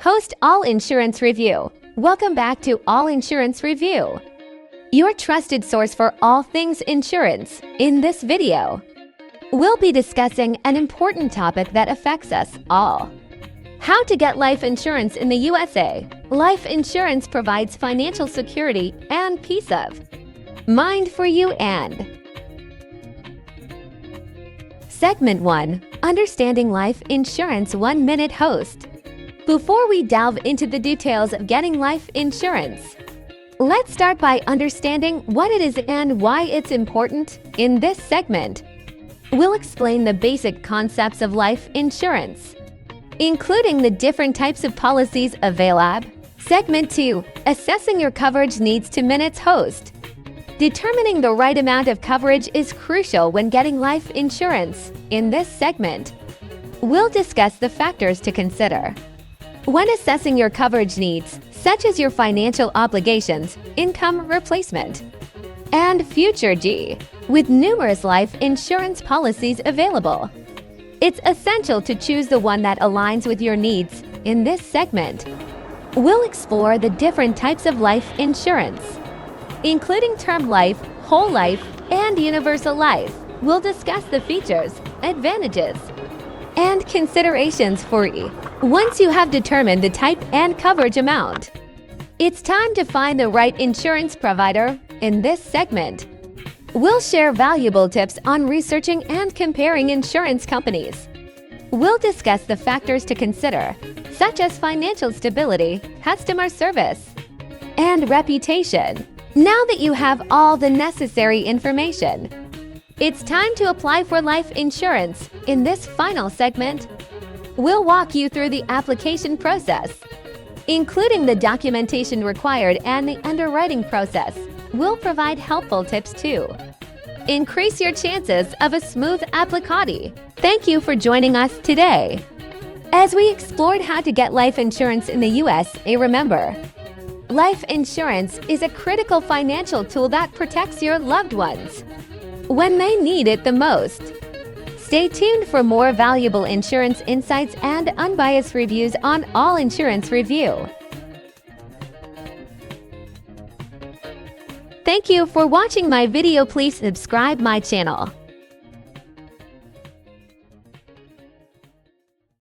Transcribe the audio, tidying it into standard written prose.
Host All Insurance Review. Welcome back to All Insurance Review, your trusted source for all things insurance. In this video, we'll be discussing an important topic that affects us all: how to get life insurance in the USA. Life insurance provides financial security and peace of mind for you and Segment 1. Understanding life insurance 1-minute host. Before we delve into the details of getting life insurance, let's start by understanding what it is and why it's important. In this segment, we'll explain the basic concepts of life insurance, including the different types of policies available. Segment 2. Assessing your coverage needs 2 minutes host. Determining the right amount of coverage is crucial when getting life insurance. In this segment, we'll discuss the factors to consider when assessing your coverage needs, such as your financial obligations, income replacement, and future G. With numerous life insurance policies available, it's essential to choose the one that aligns with your needs. In this segment, we'll explore the different types of life insurance, including term life, whole life, and universal life. We'll discuss the features, advantages, and considerations for you. Once you have determined the type and coverage amount, it's time to find the right insurance provider. In this segment, we'll share valuable tips on researching and comparing insurance companies. We'll discuss the factors to consider, such as financial stability, customer service, and reputation. Now that you have all the necessary information, it's time to apply for life insurance. In this final segment, we'll walk you through the application process, including the documentation required and the underwriting process. We'll provide helpful tips to increase your chances of a smooth application. Thank you for joining us today as we explored how to get life insurance in the USA. Remember, life insurance is a critical financial tool that protects your loved ones when they need it the most. Stay tuned for more valuable insurance insights and unbiased reviews on All Insurance Review. Thank you for watching my video. Please subscribe my channel.